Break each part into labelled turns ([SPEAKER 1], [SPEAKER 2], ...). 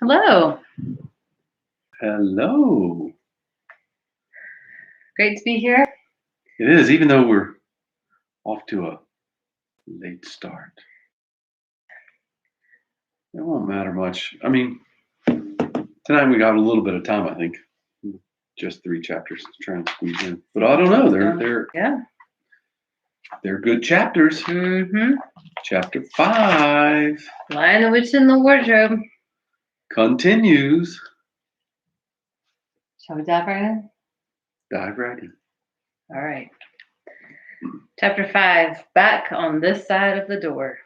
[SPEAKER 1] Hello.
[SPEAKER 2] Hello.
[SPEAKER 1] Great to be here.
[SPEAKER 2] It is, even though we're off to a late start. It won't matter much. I mean, tonight we got a little bit of time, I think. Just 3 chapters to try and squeeze in. But I don't know. They're good chapters.
[SPEAKER 1] Mm-hmm.
[SPEAKER 2] Chapter 5
[SPEAKER 1] Lion, the Witch, and the Wardrobe.
[SPEAKER 2] continues.
[SPEAKER 1] Shall we dive right in?
[SPEAKER 2] Dive right in.
[SPEAKER 1] All right. Chapter 5, Back on This Side of the Door.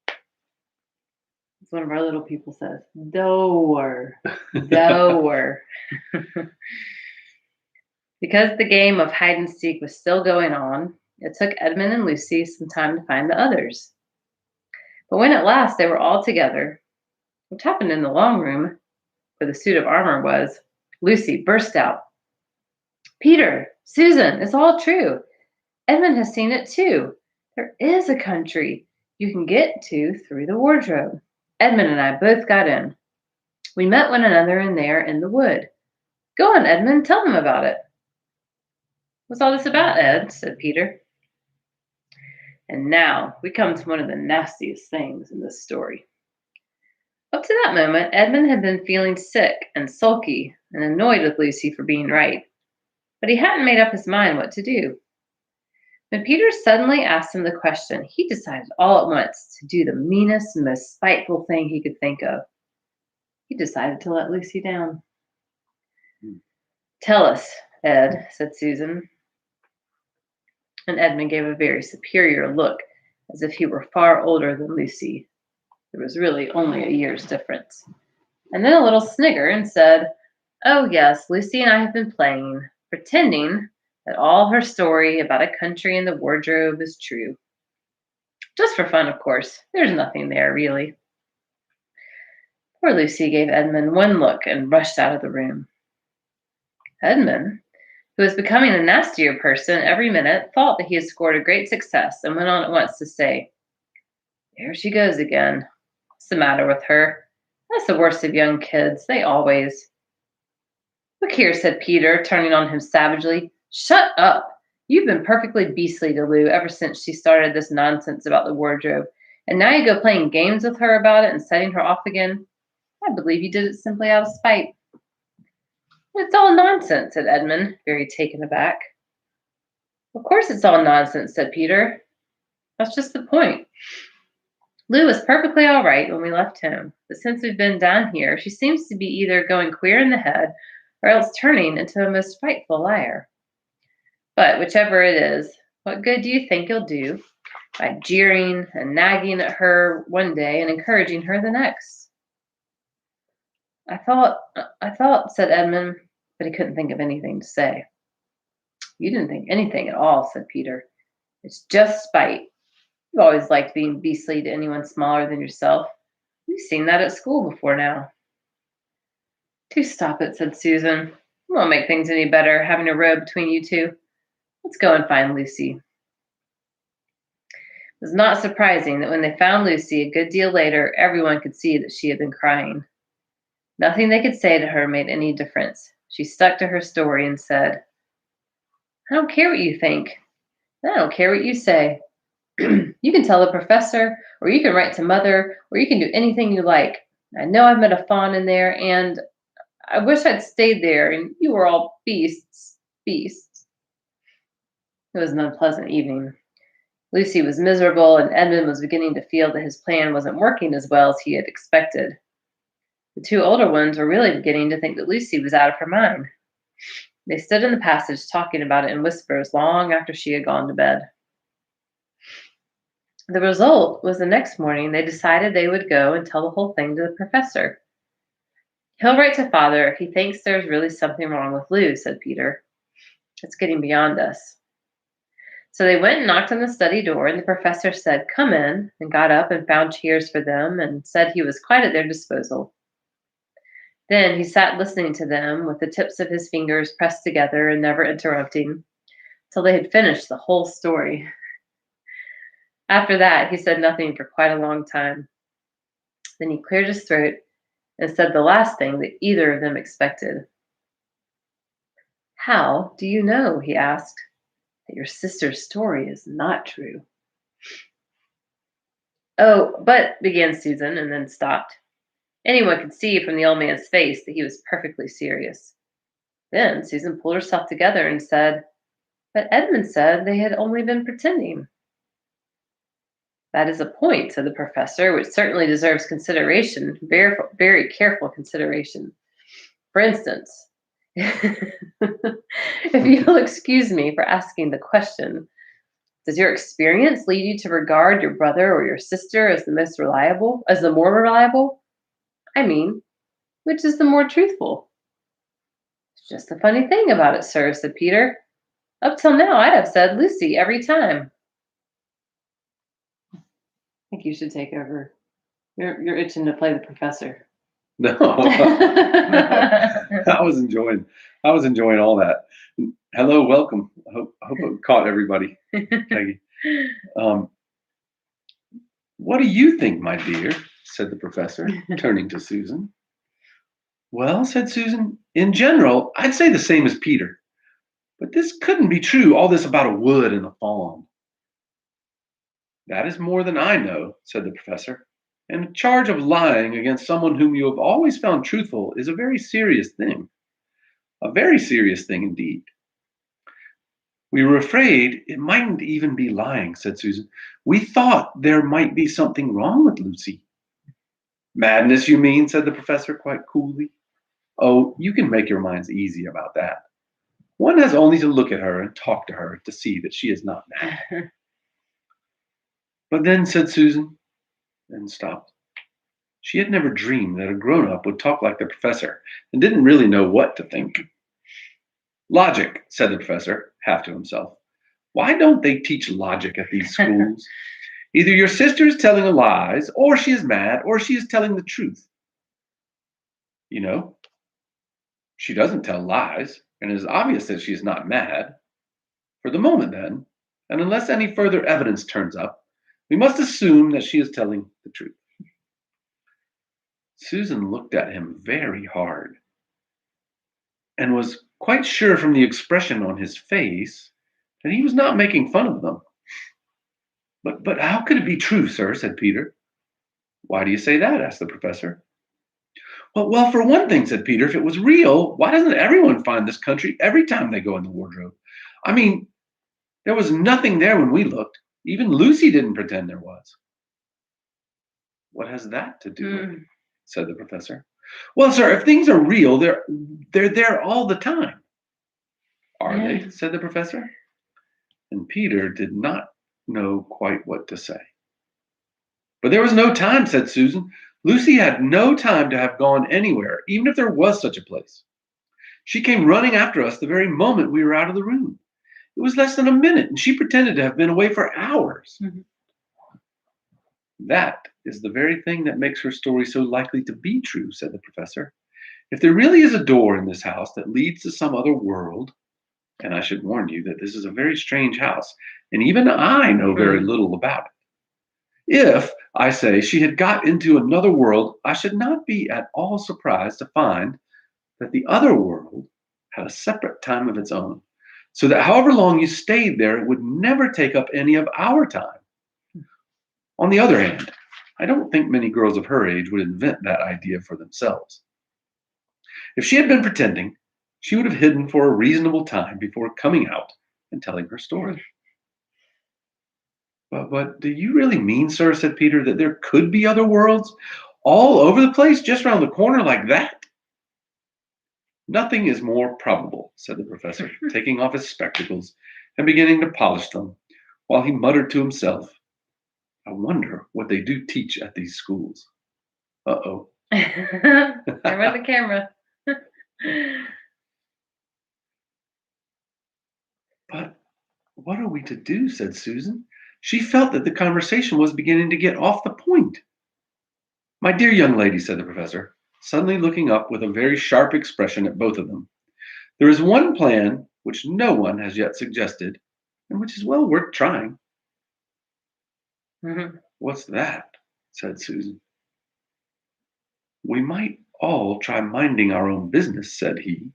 [SPEAKER 1] As one of our little people says, door. Door. Because the game of hide and seek was still going on, it took Edmund and Lucy some time to find the others. But when at last they were all together, which happened in the long room where the suit of armor was, Lucy burst out. Peter, Susan, it's all true. Edmund has seen it too. There is a country you can get to through the wardrobe. Edmund and I both got in. We met one another in there in the wood. Go on, Edmund, tell them about it. What's all this about, Ed? Said Peter. And now we come to one of the nastiest things in this story. Up to that moment, Edmund had been feeling sick and sulky and annoyed with Lucy for being right, but he hadn't made up his mind what to do. When Peter suddenly asked him the question, he decided all at once to do the meanest and most spiteful thing he could think of. He decided to let Lucy down. Tell us, Ed, said Susan. And Edmund gave a very superior look, as if he were far older than Lucy. There was really only a year's difference. And then a little snigger and said, Oh yes, Lucy and I have been playing, pretending that all her story about a country in the wardrobe is true. Just for fun, of course. There's nothing there, really. Poor Lucy gave Edmund one look and rushed out of the room. Edmund, who was becoming a nastier person every minute, thought that he had scored a great success and went on at once to say, There she goes again. What's the matter with her? That's the worst of young kids. They always. Look here, said Peter, turning on him savagely. Shut up. You've been perfectly beastly to Lou ever since she started this nonsense about the wardrobe. And now you go playing games with her about it and setting her off again. I believe you did it simply out of spite. It's all nonsense, said Edmund, very taken aback. Of course it's all nonsense, said Peter. That's just the point. Lou was perfectly all right when we left home, but since we've been down here, she seems to be either going queer in the head or else turning into a most frightful liar. But whichever it is, what good do you think you'll do by jeering and nagging at her one day and encouraging her the next? I thought, said Edmund, but he couldn't think of anything to say. You didn't think anything at all, said Peter. It's just spite. You've always liked being beastly to anyone smaller than yourself. We've seen that at school before now. Do stop it, said Susan. It won't make things any better having a row between you two. Let's go and find Lucy. It was not surprising that when they found Lucy a good deal later, everyone could see that she had been crying. Nothing they could say to her made any difference. She stuck to her story and said, I don't care what you think. And I don't care what you say. You can tell the professor, or you can write to Mother, or you can do anything you like. I know I've met a fawn in there, and I wish I'd stayed there, and you were all beasts. It was an unpleasant evening. Lucy was miserable, and Edmund was beginning to feel that his plan wasn't working as well as he had expected. The two older ones were really beginning to think that Lucy was out of her mind. They stood in the passage talking about it in whispers long after she had gone to bed. The result was the next morning they decided they would go and tell the whole thing to the professor. He'll write to Father if he thinks there's really something wrong with Lou, said Peter. It's getting beyond us. So they went and knocked on the study door, and the professor said, Come in, and got up and found chairs for them and said he was quite at their disposal. Then he sat listening to them with the tips of his fingers pressed together and never interrupting, till they had finished the whole story. After that, he said nothing for quite a long time. Then he cleared his throat and said the last thing that either of them expected. "How do you know," he asked, "that your sister's story is not true?" "Oh, but," began Susan, and then stopped. Anyone could see from the old man's face that he was perfectly serious. Then Susan pulled herself together and said, "But Edmund said they had only been pretending." "That is a point," said the professor, "which certainly deserves consideration, very, very careful consideration. For instance, if you'll excuse me for asking the question, does your experience lead you to regard your brother or your sister as the more reliable? I mean, which is the more truthful?" "It's just the funny thing about it, sir," said Peter. "Up till now, I'd have said Lucy every time." I think you should take over. You're itching to play the professor.
[SPEAKER 2] No, no. I was enjoying all that. Hello, welcome. I hope it caught everybody, Peggy. Um, what do you think, my dear? Said the professor, turning to Susan. Well, said Susan, in general, I'd say the same as Peter. But this couldn't be true, all this about a wood and a fawn. That is more than I know, said the professor. And the charge of lying against someone whom you have always found truthful is a very serious thing. A very serious thing indeed. We were afraid it mightn't even be lying, said Susan. We thought there might be something wrong with Lucy. Madness, you mean, said the professor quite coolly. Oh, you can make your minds easy about that. One has only to look at her and talk to her to see that she is not mad. But then, said Susan, and stopped. She had never dreamed that a grown-up would talk like the professor and didn't really know what to think. Logic, said the professor, half to himself. Why don't they teach logic at these schools? Either your sister is telling lies, or she is mad, or she is telling the truth. You know, she doesn't tell lies, and it is obvious that she is not mad. For the moment, then, and unless any further evidence turns up, we must assume that she is telling the truth. Susan looked at him very hard and was quite sure from the expression on his face that he was not making fun of them. But how could it be true, sir? Said Peter. Why do you say that? Asked the professor. Well, for one thing, said Peter, if it was real, why doesn't everyone find this country every time they go in the wardrobe? I mean, there was nothing there when we looked. Even Lucy didn't pretend there was. What has that to do with it? Said the professor. Well, sir, if things are real, they're there all the time. Are they? Said the professor. And Peter did not know quite what to say. But there was no time, said Susan. Lucy had no time to have gone anywhere, even if there was such a place. She came running after us the very moment we were out of the room. It was less than a minute, and she pretended to have been away for hours. Mm-hmm. That is the very thing that makes her story so likely to be true, said the professor. If there really is a door in this house that leads to some other world, and I should warn you that this is a very strange house, and even I know very little about it. If, I say, she had got into another world, I should not be at all surprised to find that the other world had a separate time of its own, so that however long you stayed there, it would never take up any of our time. On the other hand, I don't think many girls of her age would invent that idea for themselves. If she had been pretending, she would have hidden for a reasonable time before coming out and telling her story. But do you really mean, sir, said Peter, that there could be other worlds all over the place, just around the corner like that? Nothing is more probable, said the professor, taking off his spectacles and beginning to polish them, while he muttered to himself, I wonder what they do teach at these schools. Uh-oh.
[SPEAKER 1] There went the camera.
[SPEAKER 2] But what are we to do, said Susan. She felt that the conversation was beginning to get off the point. My dear young lady, said the professor, suddenly looking up with a very sharp expression at both of them. There is one plan which no one has yet suggested, and which is well worth trying. Mm-hmm. What's that? Said Susan. We might all try minding our own business, said he.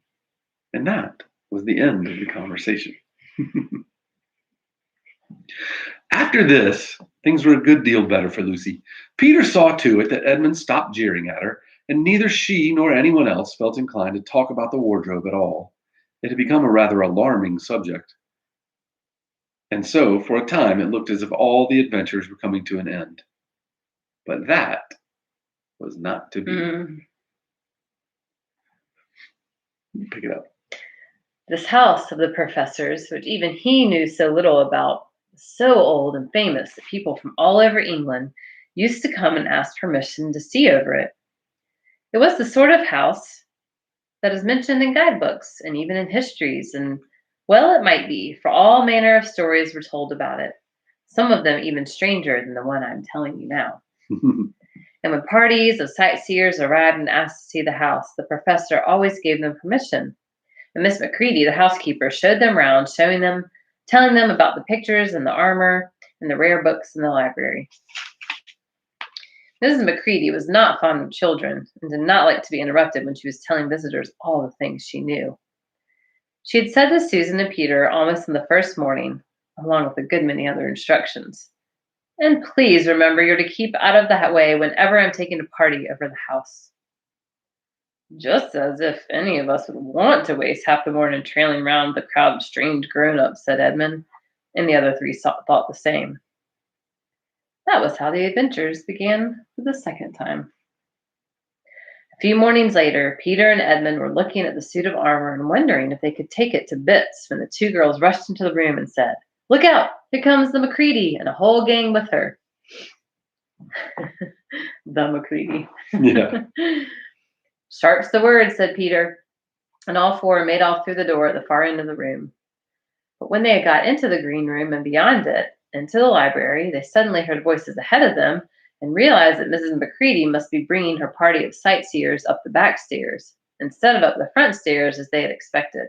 [SPEAKER 2] And that was the end of the conversation. After this, things were a good deal better for Lucy. Peter saw to it that Edmund stopped jeering at her, and neither she nor anyone else felt inclined to talk about the wardrobe at all. It had become a rather alarming subject. And so, for a time, it looked as if all the adventures were coming to an end. But that was not to be. Pick it up.
[SPEAKER 1] This house of the professor's, which even he knew so little about, was so old and famous that people from all over England used to come and ask permission to see over it. It was the sort of house that is mentioned in guidebooks and even in histories, and well it might be, for all manner of stories were told about it, some of them even stranger than the one I'm telling you now. And when parties of sightseers arrived and asked to see the house, the professor always gave them permission. And Miss Macready, the housekeeper, showed them round, telling them about the pictures and the armor and the rare books in the library. Mrs. Macready was not fond of children and did not like to be interrupted when she was telling visitors all the things she knew. She had said to Susan and Peter almost in the first morning, along with a good many other instructions, "And please remember you're to keep out of the way whenever I'm taking a party over the house." "Just as if any of us would want to waste half the morning trailing round the crowd of strange grown-ups," said Edmund, and the other three thought the same. That was how the adventures began for the second time. A few mornings later, Peter and Edmund were looking at the suit of armor and wondering if they could take it to bits when the two girls rushed into the room and said, "Look out! Here comes the Macready and a whole gang with her." The Macready.
[SPEAKER 2] Yeah.
[SPEAKER 1] "Sharp's the word," said Peter, and all four made off through the door at the far end of the room. But when they had got into the green room and beyond it, into the library, they suddenly heard voices ahead of them and realized that Mrs. Macready must be bringing her party of sightseers up the back stairs instead of up the front stairs as they had expected.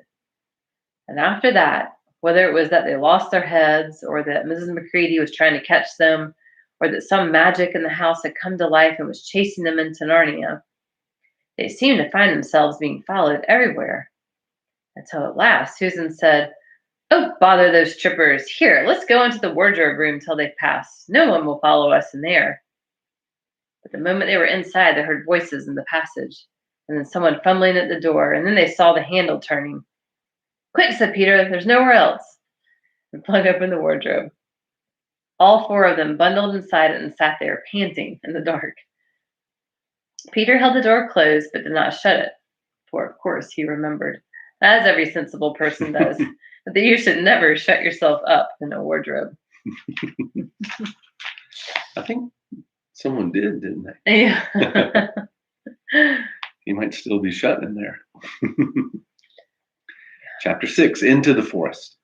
[SPEAKER 1] And after that, whether it was that they lost their heads or that Mrs. Macready was trying to catch them or that some magic in the house had come to life and was chasing them into Narnia, they seemed to find themselves being followed everywhere. Until at last Susan said, "Oh, bother those trippers. Here, let's go into the wardrobe room till they've passed. No one will follow us in there." But the moment they were inside, they heard voices in the passage, and then someone fumbling at the door, and then they saw the handle turning. "Quick," said Peter, "there's nowhere else," and flung open the wardrobe. All four of them bundled inside it and sat there, panting in the dark. Peter held the door closed, but did not shut it, for of course he remembered, as every sensible person does, that you should never shut yourself up in a wardrobe.
[SPEAKER 2] I think someone didn't they?
[SPEAKER 1] Yeah.
[SPEAKER 2] He might still be shut in there. Chapter 6, Into the Forest.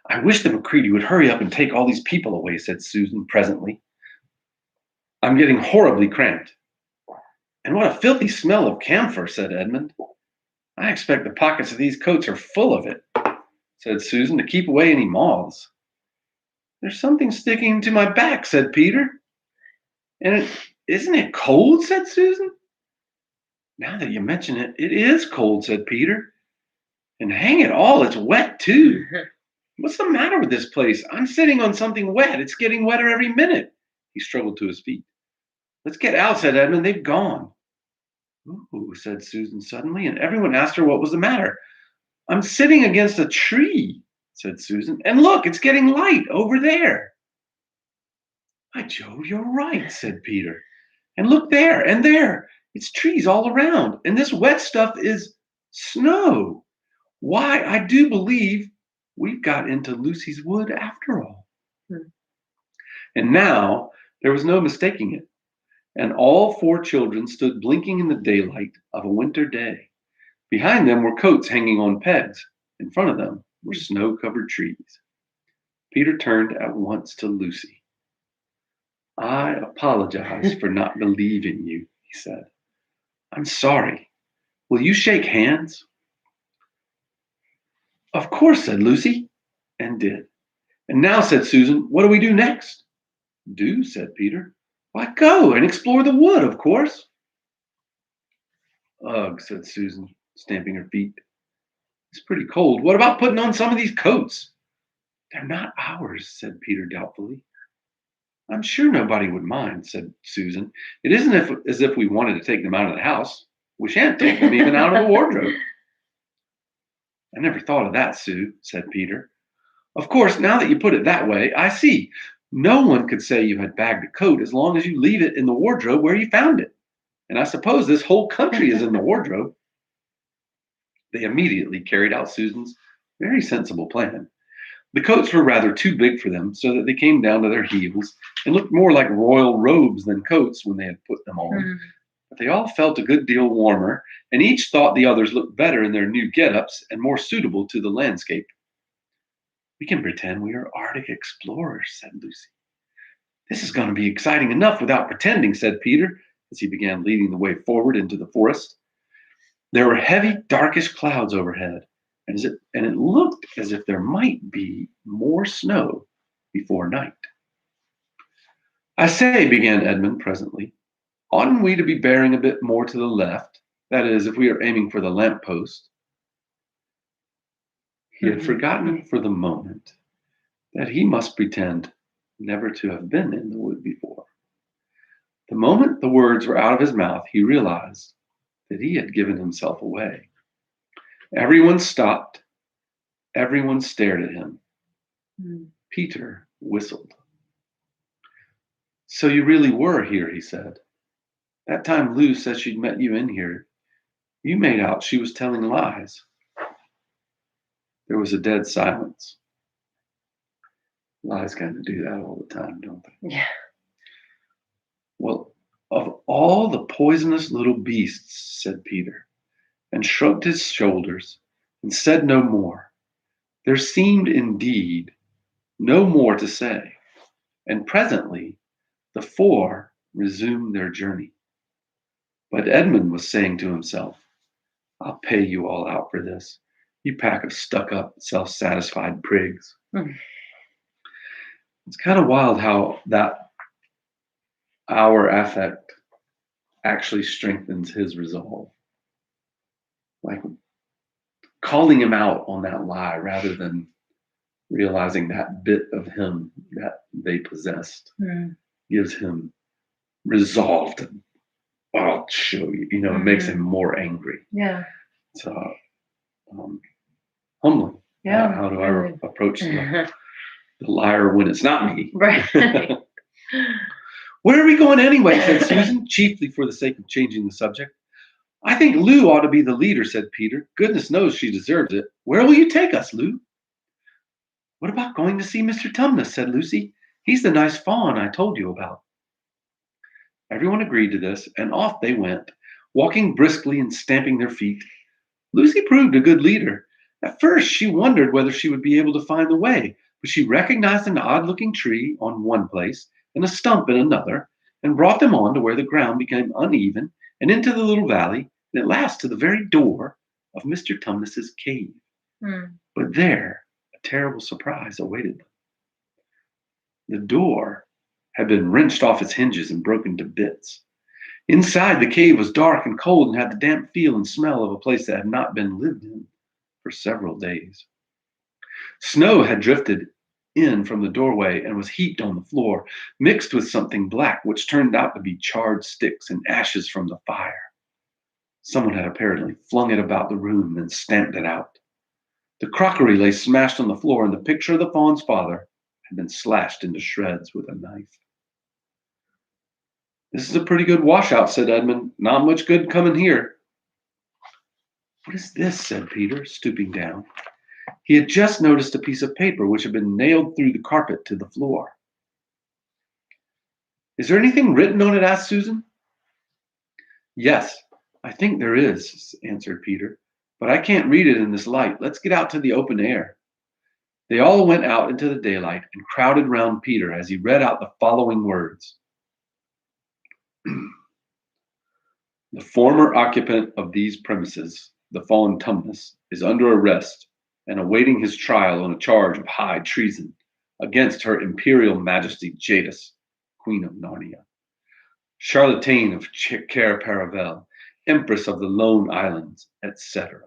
[SPEAKER 2] "I wish the Macready would hurry up and take all these people away," said Susan presently. "I'm getting horribly cramped." "And what a filthy smell of camphor," said Edmund. "I expect the pockets of these coats are full of it," said Susan, "to keep away any moths." "There's something sticking to my back," said Peter. "And isn't it cold?" said Susan. "Now that you mention it, it is cold," said Peter. "And hang it all, it's wet too. What's the matter with this place? I'm sitting on something wet. It's getting wetter every minute." He struggled to his feet. "Let's get out," said Edmund. "They've gone." "Ooh," said Susan suddenly, and everyone asked her what was the matter. "I'm sitting against a tree," said Susan. "And look, it's getting light over there." "By Jove, you're right," said Peter. "And look there and there. It's trees all around. And this wet stuff is snow. Why, I do believe we've got into Lucy's wood after all." And now there was no mistaking it. And all four children stood blinking in the daylight of a winter day. Behind them were coats hanging on pegs. In front of them were snow-covered trees. Peter turned at once to Lucy. "I apologize for not believing you," he said. "I'm sorry. Will you shake hands?" "Of course," said Lucy, and did. "And now," said Susan, "what do we do next?" "Do?" said Peter. "Why, go and explore the wood, of course." Ugh, said Susan, stamping her feet. It's pretty cold. What about putting on some of these coats? They're not ours, said Peter doubtfully. I'm sure nobody would mind, said Susan. It isn't as if we wanted to take them out of the house. We shan't take them even out of the wardrobe. I never thought of that, Sue, said Peter. Of course, now that you put it that way, I see. No one could say you had bagged a coat as long as you leave it in the wardrobe where you found it. And I suppose this whole country is in the wardrobe. They immediately carried out Susan's very sensible plan. The coats were rather too big for them, so that they came down to their heels and looked more like royal robes than coats when they had put them on. But they all felt a good deal warmer, and each thought the others looked better in their new get-ups and more suitable to the landscape. We can pretend we are Arctic explorers, said Lucy. This is going to be exciting enough without pretending, said Peter, as he began leading the way forward into the forest. There were heavy, darkish clouds overhead, and it looked as if there might be more snow before night. I say, began Edmund presently, oughtn't we to be bearing a bit more to the left? That is, if we are aiming for the lamp post. He had forgotten for the moment that he must pretend never to have been in the wood before. The moment the words were out of his mouth, he realized that he had given himself away. Everyone stopped. Everyone stared at him. Peter whistled. So you really were here, he said. That time Lou said she'd met you in here, you made out she was telling lies. There was a dead silence. Lies kind of do that all the time, don't they?
[SPEAKER 1] Yeah.
[SPEAKER 2] Well, of all the poisonous little beasts, said Peter, and shrugged his shoulders and said no more. There seemed indeed no more to say, and presently the four resumed their journey. But Edmund was saying to himself, I'll pay you all out for this, you pack of stuck-up, self-satisfied prigs. It's kind of wild how that our affect actually strengthens his resolve. Like calling him out on that lie rather than realizing that bit of him that they possessed gives him resolve to, I'll show you, it makes him more angry.
[SPEAKER 1] Yeah.
[SPEAKER 2] So humbling.
[SPEAKER 1] Yeah.
[SPEAKER 2] How do I approach the liar when it's not me?
[SPEAKER 1] Right.
[SPEAKER 2] Where are we going anyway, said Susan, chiefly for the sake of changing the subject. I think Lou ought to be the leader, said Peter. Goodness knows she deserves it. Where will you take us, Lou? What about going to see Mr. Tumnus, said Lucy. He's the nice fawn I told you about. Everyone agreed to this, and off they went, walking briskly and stamping their feet. Lucy proved a good leader. At first, she wondered whether she would be able to find the way, but she recognized an odd-looking tree on one place and a stump in another, and brought them on to where the ground became uneven and into the little valley, and at last to the very door of Mr. Tumnus's cave. But there, a terrible surprise awaited them. The door had been wrenched off its hinges and broken to bits. Inside, the cave was dark and cold and had the damp feel and smell of a place that had not been lived in for several days. Snow had drifted in from the doorway and was heaped on the floor, mixed with something black, which turned out to be charred sticks and ashes from the fire. Someone had apparently flung it about the room, then stamped it out. The crockery lay smashed on the floor, and the picture of the fawn's father had been slashed into shreds with a knife. This is a pretty good washout, said Edmund. Not much good coming here. What is this? Said Peter, stooping down. He had just noticed a piece of paper which had been nailed through the carpet to the floor. Is there anything written on it? Asked Susan. Yes, I think there is, answered Peter, but I can't read it in this light. Let's get out to the open air. They all went out into the daylight and crowded round Peter as he read out the following words. The former occupant of these premises, the fallen Tumnus, is under arrest and awaiting his trial on a charge of high treason against her Imperial Majesty Jadis, Queen of Narnia. Charlataine of Cair Paravel, Empress of the Lone Islands, etc.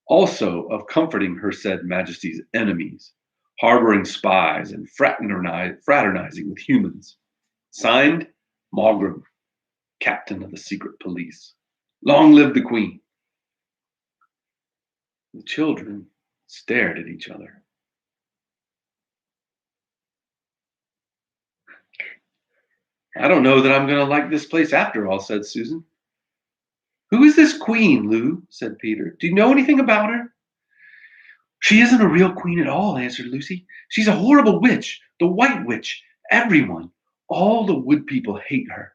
[SPEAKER 2] Also of comforting her said Majesty's enemies, harboring spies, and fraternizing with humans. Signed, Maugrim, Captain of the Secret Police. Long live the Queen. The children stared at each other. I don't know that I'm going to like this place after all, said Susan. Who is this queen, Lou? Said Peter. Do you know anything about her? She isn't a real queen at all, answered Lucy. She's a horrible witch, the White Witch. Everyone, all the wood people hate her.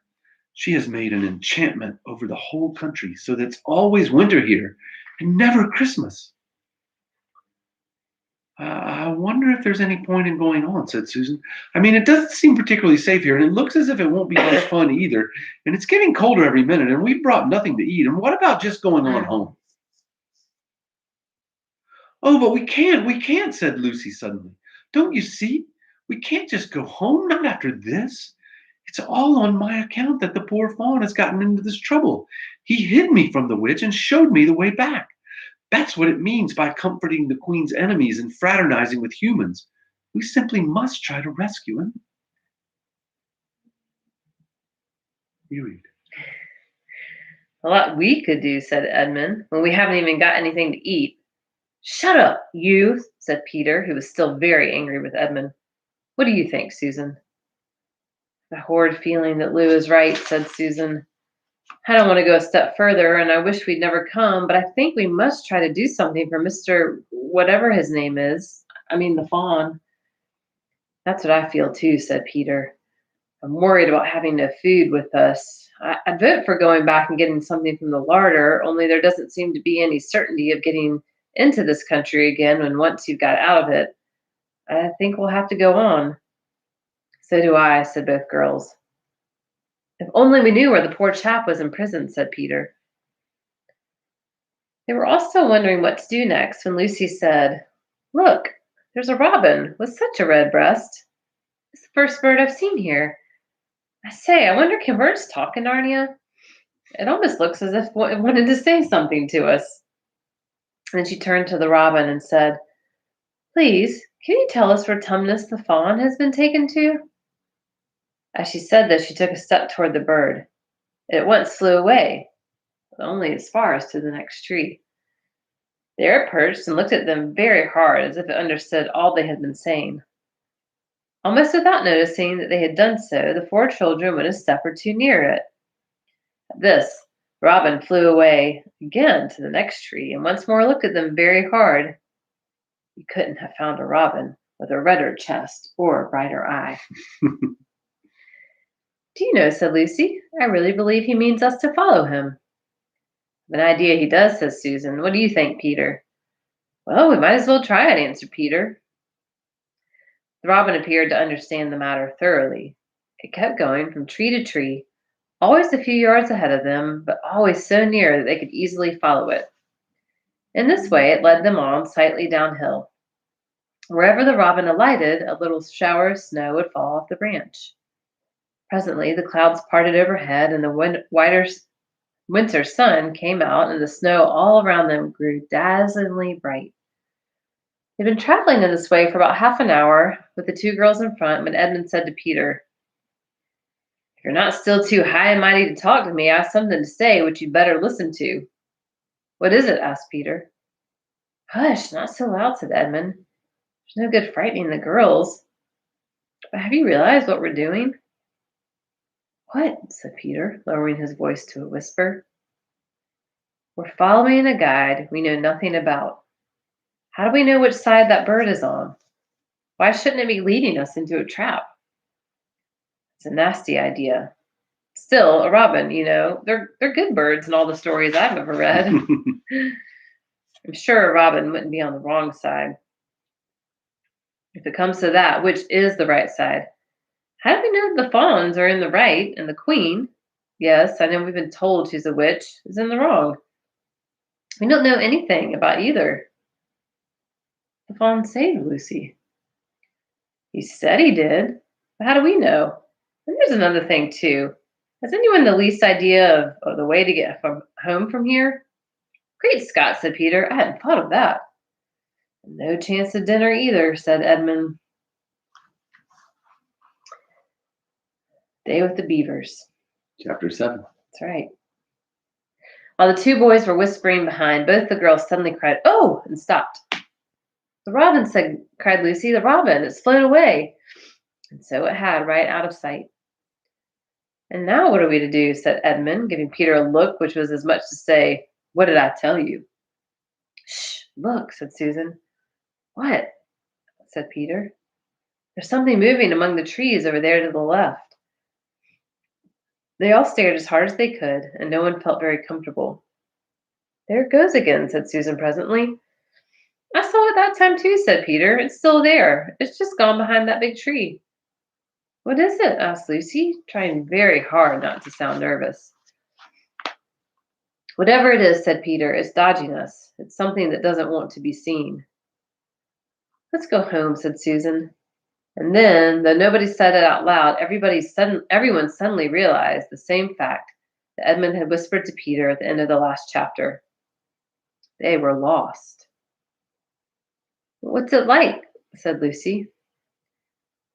[SPEAKER 2] She has made an enchantment over the whole country so that it's always winter here and never Christmas. I wonder if there's any point in going on, said Susan. I mean, it doesn't seem particularly safe here, and it looks as if it won't be much fun either. And it's getting colder every minute, and we've brought nothing to eat. And what about just going on home? Oh, but we can't, said Lucy suddenly. Don't you see? We can't just go home, not after this. It's all on my account that the poor fawn has gotten into this trouble. He hid me from the witch and showed me the way back. That's what it means by comforting the Queen's enemies and fraternizing with humans. We simply must try to rescue him. You read.
[SPEAKER 1] A lot we could do, said Edmund, when we haven't even got anything to eat. Shut up, you, said Peter, who was still very angry with Edmund. What do you think, Susan? The horrid feeling that Lou is right, said Susan. I don't want to go a step further, and I wish we'd never come, but I think we must try to do something for Mr. whatever his name is. I mean, the fawn. That's what I feel too, said Peter. I'm worried about having no food with us. I'd vote for going back and getting something from the larder, only there doesn't seem to be any certainty of getting into this country again when once you've got out of it. I think we'll have to go on. So do I, said both girls. If only we knew where the poor chap was in prison, said Peter. They were also wondering what to do next when Lucy said, Look, there's a robin with such a red breast. It's the first bird I've seen here. I say, I wonder, can birds talk in Narnia? It almost looks as if it wanted to say something to us. Then she turned to the robin and said, Please, can you tell us where Tumnus the fawn has been taken to? As she said this, she took a step toward the bird. It at once flew away, but only as far as to the next tree. There it perched and looked at them very hard, as if it understood all they had been saying. Almost without noticing that they had done so, the four children went a step or two near it. At this, Robin flew away again to the next tree, and once more looked at them very hard. You couldn't have found a robin with a redder chest or a brighter eye. Do you know, said Lucy, I really believe he means us to follow him. An idea he does, says Susan. What do you think, Peter? Well, we might as well try it, answered Peter. The robin appeared to understand the matter thoroughly. It kept going from tree to tree, always a few yards ahead of them, but always so near that they could easily follow it. In this way, it led them on slightly downhill. Wherever the robin alighted, a little shower of snow would fall off the branch. Presently, the clouds parted overhead, and the winter sun came out, and the snow all around them grew dazzlingly bright. They'd been traveling in this way for about half an hour, with the two girls in front, when Edmund said to Peter, If you're not still too high and mighty to talk to me, I have something to say which you'd better listen to. What is it? Asked Peter. Hush, not so loud, said Edmund. There's no good frightening the girls. But have you realized what we're doing? What? Said Peter, lowering his voice to a whisper. We're following a guide we know nothing about. How do we know which side that bird is on? Why shouldn't it be leading us into a trap? It's a nasty idea. Still, a robin, they're good birds in all the stories I've ever read. I'm sure a robin wouldn't be on the wrong side. If it comes to that, which is the right side? How do we know the fawns are in the right and the queen, yes, I know we've been told she's a witch, is in the wrong? We don't know anything about either. The fawn saved Lucy. He said he did, but how do we know? And there's another thing, too. Has anyone the least idea of the way to get home from here? Great Scott, said Peter. I hadn't thought of that. No chance of dinner either, said Edmund. Day with the Beavers.
[SPEAKER 2] Chapter 7.
[SPEAKER 1] That's right. While the two boys were whispering behind, both the girls suddenly cried, "Oh!" and stopped. "The robin," cried Lucy. "The robin! It's flown away." And so it had, right out of sight. "And now what are we to do?" said Edmund, giving Peter a look which was as much to say, "What did I tell you?" "Shh, look," said Susan. "What?" said Peter. "There's something moving among the trees over there to the left." They all stared as hard as they could, and no one felt very comfortable. "There it goes again," said Susan presently. "I saw it that time too," said Peter. "It's still there. It's just gone behind that big tree." "What is it?" asked Lucy, trying very hard not to sound nervous. "Whatever it is," said Peter, "it's dodging us. It's something that doesn't want to be seen." "Let's go home," said Susan. And then, though nobody said it out loud, everyone suddenly realized the same fact that Edmund had whispered to Peter at the end of the last chapter. They were lost. "What's it like?" said Lucy.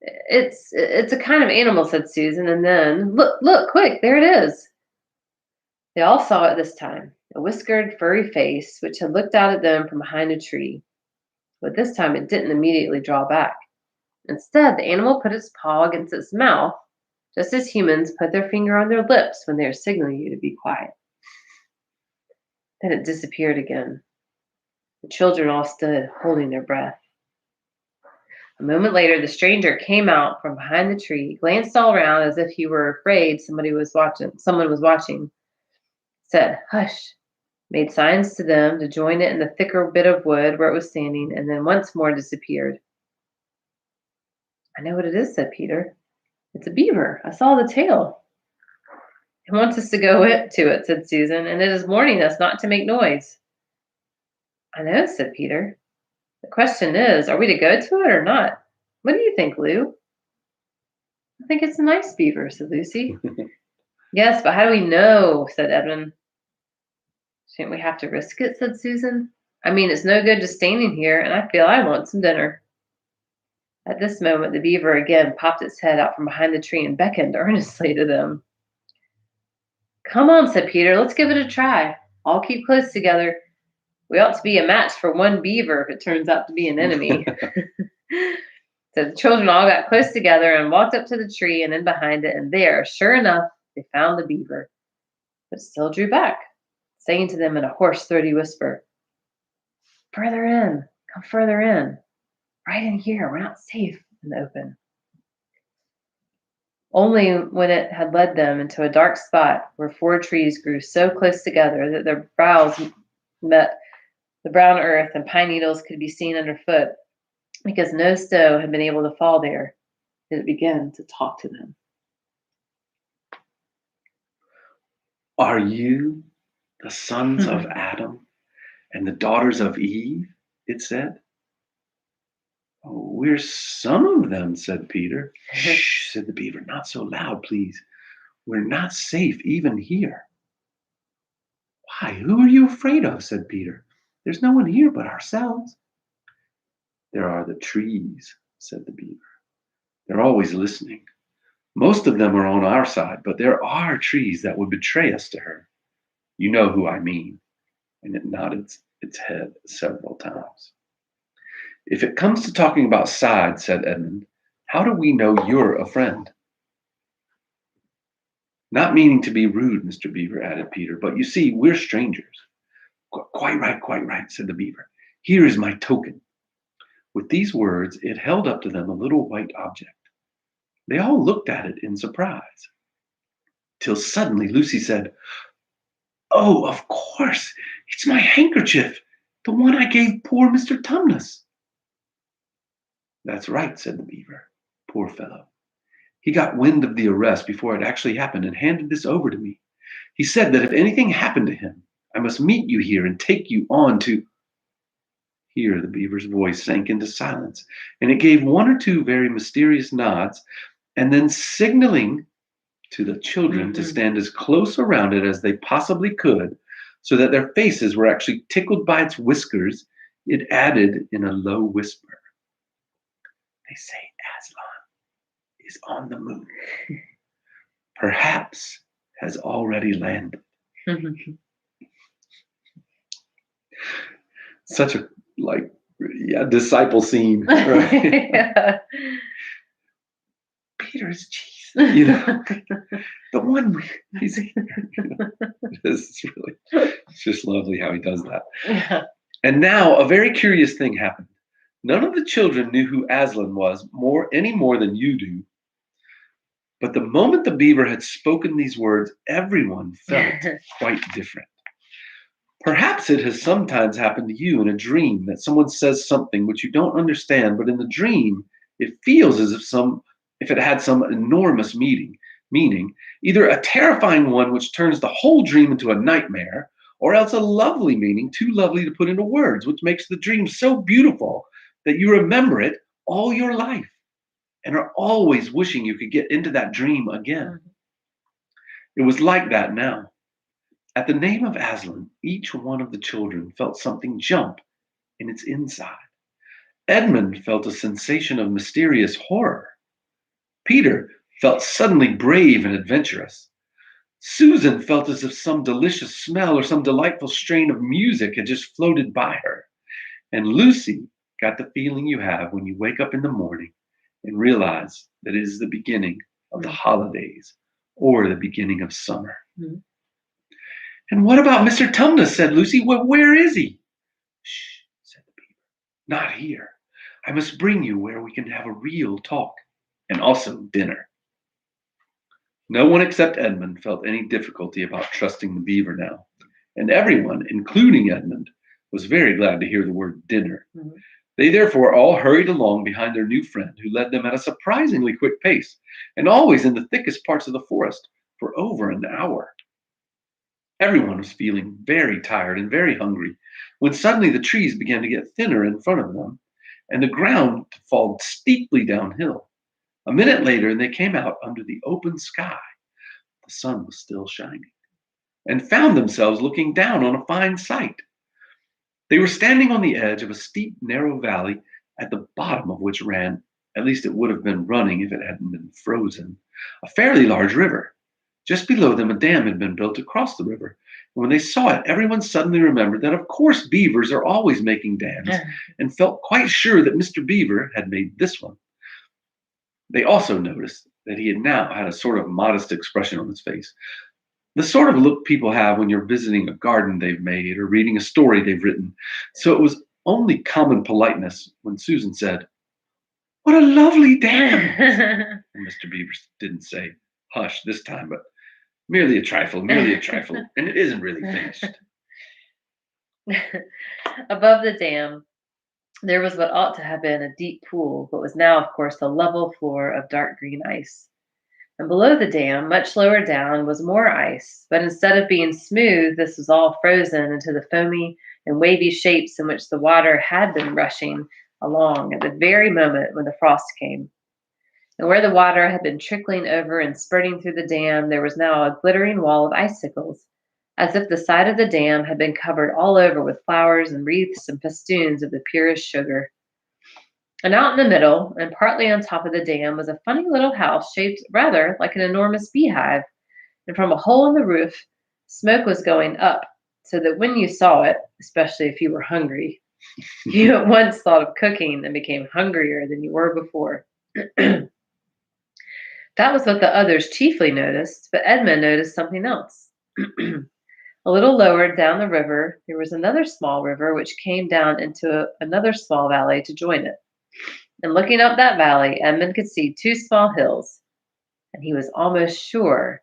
[SPEAKER 1] It's a kind of animal," said Susan, and then, look, quick, there it is." They all saw it this time, a whiskered, furry face which had looked out at them from behind a tree. But this time it didn't immediately draw back. Instead, the animal put its paw against its mouth, just as humans put their finger on their lips when they are signaling you to be quiet. Then it disappeared again. The children all stood, holding their breath. A moment later, the stranger came out from behind the tree, glanced all around as if he were afraid someone was watching, said, "Hush," made signs to them to join it in the thicker bit of wood where it was standing, and then once more disappeared. "I know what it is," said Peter. "It's a beaver. I saw the tail." "It wants us to go to it," said Susan, "and it is warning us not to make noise." "I know," said Peter. "The question is, are we to go to it or not? What do you think, Lou?" "I think it's a nice beaver," said Lucy. "Yes, but how do we know?" said Edmund. "Shouldn't we have to risk it?" said Susan. "I mean, it's no good just standing here, and I feel I want some dinner." At this moment, the beaver again popped its head out from behind the tree and beckoned earnestly to them. "Come on," said Peter. "Let's give it a try. All keep close together. We ought to be a match for one beaver if it turns out to be an enemy." So the children all got close together and walked up to the tree and in behind it, and there, sure enough, they found the beaver, but still drew back, saying to them in a hoarse, throaty whisper, "Further in, come further in. Right in here, we're not safe in the open." Only when it had led them into a dark spot where four trees grew so close together that their boughs met the brown earth and pine needles could be seen underfoot, because no snow had been able to fall there, did it begin to talk to them.
[SPEAKER 2] "Are you the sons of Adam and the daughters of Eve?" it said. "Oh, we're some of them," said Peter. "Shh," said the beaver. "Not so loud, please. We're not safe even here." "Why, who are you afraid of?" said Peter. "There's no one here but ourselves." "There are the trees," said the beaver. "They're always listening. Most of them are on our side, but there are trees that would betray us to her. You know who I mean." And it nodded its head several times. "If it comes to talking about sides," said Edmund, "how do we know you're a friend?" "Not meaning to be rude, Mr. Beaver," added Peter, "but you see, we're strangers." Quite right," said the beaver. "Here is my token." With these words, it held up to them a little white object. They all looked at it in surprise, till suddenly Lucy said, "Oh, of course, it's my handkerchief, the one I gave poor Mr. Tumnus." "That's right," said the beaver. "Poor fellow. He got wind of the arrest before it actually happened and handed this over to me. He said that if anything happened to him, I must meet you here and take you on to—" Here the beaver's voice sank into silence, and it gave one or two very mysterious nods, and then signaling to the children to
[SPEAKER 1] Mhm.
[SPEAKER 2] stand as close around it as they possibly could, so that their faces were actually tickled by its whiskers, it added in a low whisper, "They say Aslan is on the moon. Perhaps has already landed." Such a disciple scene, right?
[SPEAKER 1] Yeah.
[SPEAKER 2] Peter is Jesus, the one he's here. It's just lovely how he does that.
[SPEAKER 1] Yeah.
[SPEAKER 2] And now a very curious thing happened. None of the children knew who Aslan was any more than you do. But the moment the beaver had spoken these words, everyone felt quite different. Perhaps it has sometimes happened to you in a dream that someone says something which you don't understand, but in the dream it feels as if it had some enormous meaning, either a terrifying one which turns the whole dream into a nightmare, or else a lovely meaning too lovely to put into words, which makes the dream so beautiful that you remember it all your life and are always wishing you could get into that dream again. It was like that now. At the name of Aslan, each one of the children felt something jump in its inside. Edmund felt a sensation of mysterious horror. Peter felt suddenly brave and adventurous. Susan felt as if some delicious smell or some delightful strain of music had just floated by her. And Lucy got the feeling you have when you wake up in the morning and realize that it is the beginning of the holidays or the beginning of summer.
[SPEAKER 1] Mhm.
[SPEAKER 2] "And what about Mr. Tumnus?" said Lucy. "Well, where is he?" "Shh," said the beaver. "Not here. I must bring you where we can have a real talk and also dinner." No one except Edmund felt any difficulty about trusting the beaver now, and everyone, including Edmund, was very glad to hear the word dinner.
[SPEAKER 1] Mhm.
[SPEAKER 2] They therefore all hurried along behind their new friend, who led them at a surprisingly quick pace, and always in the thickest parts of the forest, for over an hour. Everyone was feeling very tired and very hungry when suddenly the trees began to get thinner in front of them and the ground to fall steeply downhill. A minute later, and they came out under the open sky. The sun was still shining, and found themselves looking down on a fine sight. They were standing on the edge of a steep, narrow valley, at the bottom of which ran, at least it would have been running if it hadn't been frozen, a fairly large river. Just below them, a dam had been built across the river. And when they saw it, everyone suddenly remembered that, of course, beavers are always making dams, and felt quite sure that Mr. Beaver had made this one. They also noticed that he had now had a sort of modest expression on his face, the sort of look people have when you're visiting a garden they've made or reading a story they've written. So it was only common politeness when Susan said, "What a lovely dam!" And Mr. Beaver didn't say, "Hush," this time, but merely a trifle, and it isn't really finished.
[SPEAKER 1] Above the dam, there was what ought to have been a deep pool, but was now, of course, a level floor of dark green ice. And below the dam, much lower down, was more ice, but instead of being smooth, this was all frozen into the foamy and wavy shapes in which the water had been rushing along at the very moment when the frost came. And where the water had been trickling over and spurting through the dam, there was now a glittering wall of icicles, as if the side of the dam had been covered all over with flowers and wreaths and festoons of the purest sugar. And out in the middle, and partly on top of the dam, was a funny little house shaped rather like an enormous beehive. And from a hole in the roof, smoke was going up, so that when you saw it, especially if you were hungry, you at once thought of cooking and became hungrier than you were before. That was what the others chiefly noticed, but Edmund noticed something else. A little lower down the river, there was another small river which came down into another small valley to join it. And looking up that valley, Edmund could see two small hills, and he was almost sure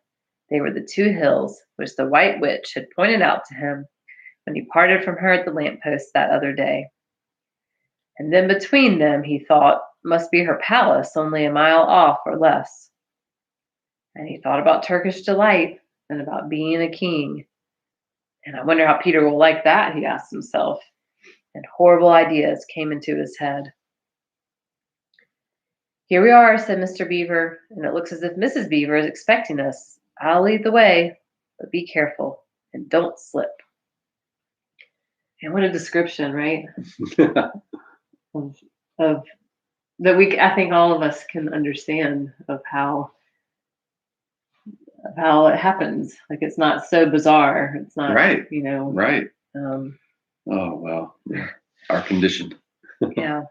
[SPEAKER 1] they were the two hills which the White Witch had pointed out to him when he parted from her at the lamppost that other day. And then between them, he thought, must be her palace only a mile off or less. And he thought about Turkish delight and about being a king. And I wonder how Peter will like that, he asked himself. And horrible ideas came into his head. "Here we are," said Mr. Beaver, "and it looks as if Mrs. Beaver is expecting us. I'll lead the way, but be careful and don't slip." And what a description, right? Of, of that I think all of us can understand of how it happens. Like it's not so bizarre. It's not,
[SPEAKER 2] Right.
[SPEAKER 1] you know,
[SPEAKER 2] Right.
[SPEAKER 1] um,
[SPEAKER 2] Oh, well, yeah. Our condition.
[SPEAKER 1] yeah.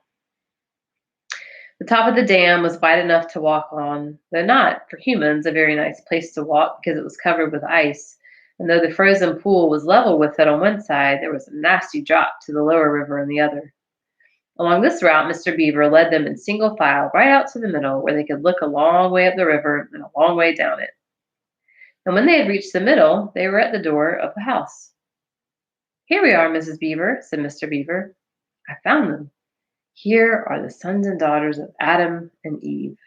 [SPEAKER 1] The top of the dam was wide enough to walk on, though not, for humans, a very nice place to walk because it was covered with ice. And though the frozen pool was level with it on one side, there was a nasty drop to the lower river on the other. Along this route, Mr. Beaver led them in single file right out to the middle, where they could look a long way up the river and a long way down it. And when they had reached the middle, they were at the door of the house. "Here we are, Mrs. Beaver," said Mr. Beaver. "I found them. Here are the sons and daughters of Adam and Eve."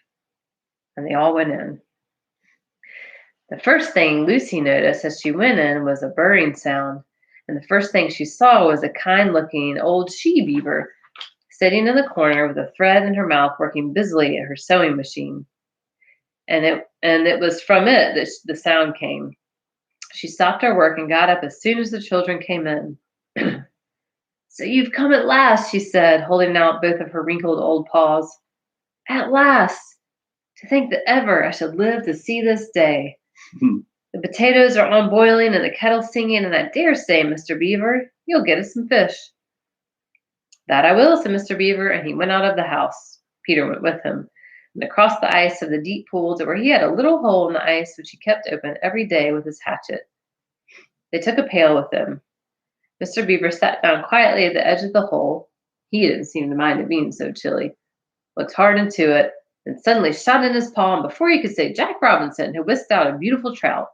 [SPEAKER 1] And they all went in. The first thing Lucy noticed as she went in was a burring sound, and the first thing she saw was a kind-looking old she-beaver sitting in the corner with a thread in her mouth working busily at her sewing machine. And it was from it that the sound came. She stopped her work and got up as soon as the children came in. "So you've come at last," she said, holding out both of her wrinkled old paws. "At last! To think that ever I should live to see this day. The potatoes are on boiling and the kettle singing, and I dare say, Mr. Beaver, you'll get us some fish." "That I will," said Mr. Beaver, and he went out of the house. Peter went with him, and across the ice of the deep pool to where he had a little hole in the ice which he kept open every day with his hatchet. They took a pail with them. Mr. Beaver sat down quietly at the edge of the hole. He didn't seem to mind it being so chilly. Looked hard into it, and suddenly shot in his paw, and before he could say Jack Robinson had whisked out a beautiful trout.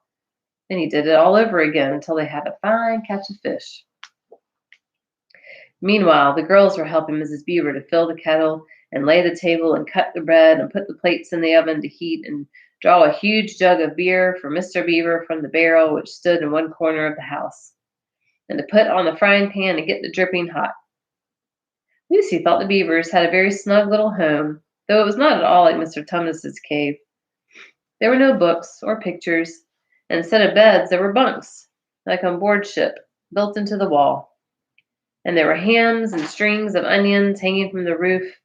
[SPEAKER 1] Then he did it all over again until they had a fine catch of fish. Meanwhile, the girls were helping Mrs. Beaver to fill the kettle and lay the table and cut the bread and put the plates in the oven to heat and draw a huge jug of beer for Mr. Beaver from the barrel which stood in one corner of the house, and to put on the frying pan and get the dripping hot. Lucy thought the Beavers had a very snug little home, though it was not at all like Mr. Tumnus's cave. There were no books or pictures, and instead of beds there were bunks, like on board ship, built into the wall. And there were hams and strings of onions hanging from the roof,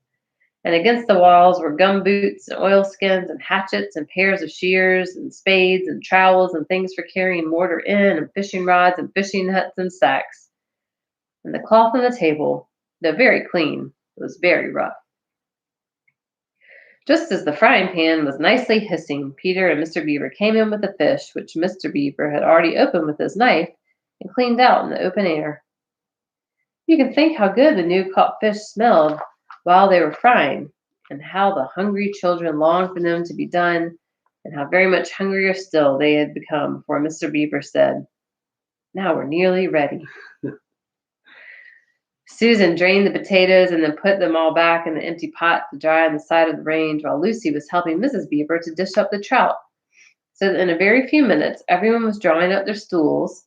[SPEAKER 1] and against the walls were gum boots and oilskins and hatchets and pairs of shears and spades and trowels and things for carrying mortar in and fishing rods and fishing nets and sacks. And the cloth on the table, though very clean, was very rough. Just as the frying pan was nicely hissing, Peter and Mr. Beaver came in with the fish, which Mr. Beaver had already opened with his knife and cleaned out in the open air. You can think how good the new caught fish smelled while they were frying, and how the hungry children longed for them to be done, and how very much hungrier still they had become before Mr. Beaver said, "Now we're nearly ready." Susan drained the potatoes and then put them all back in the empty pot to dry on the side of the range, while Lucy was helping Mrs. Beaver to dish up the trout, so that in a very few minutes everyone was drawing up their stools.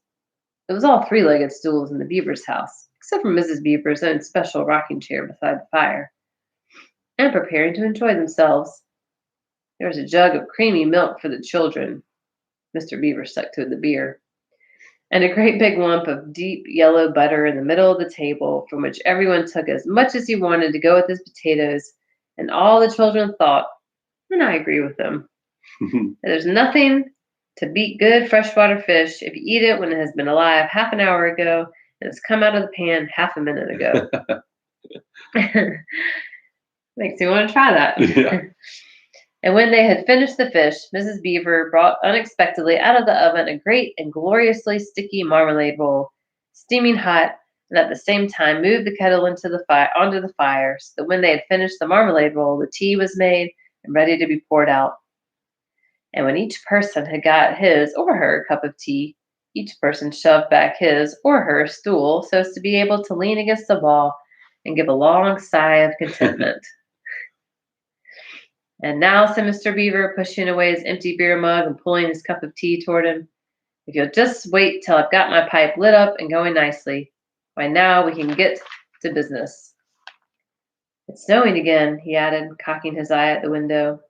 [SPEAKER 1] It was all three-legged stools in the Beaver's house, except for Mrs. Beaver's own special rocking chair beside the fire, and preparing to enjoy themselves. There was a jug of creamy milk for the children. Mr. Beaver stuck to the beer. And a great big lump of deep yellow butter in the middle of the table, from which everyone took as much as he wanted to go with his potatoes, and all the children thought, and I agree with them, that there's nothing to beat good freshwater fish if you eat it when it has been alive half an hour ago and has come out of the pan half a minute ago. Makes me want to try that.
[SPEAKER 2] Yeah.
[SPEAKER 1] And when they had finished the fish, Mrs. Beaver brought unexpectedly out of the oven a great and gloriously sticky marmalade roll, steaming hot, and at the same time moved the kettle onto the fire, so that when they had finished the marmalade roll, the tea was made and ready to be poured out. And when each person had got his or her cup of tea, each person shoved back his or her stool so as to be able to lean against the wall and give a long sigh of contentment. "And now," said Mr. Beaver, pushing away his empty beer mug and pulling his cup of tea toward him, "if you'll just wait till I've got my pipe lit up and going nicely, why now we can get to business." It's snowing again, he added, cocking his eye at the window.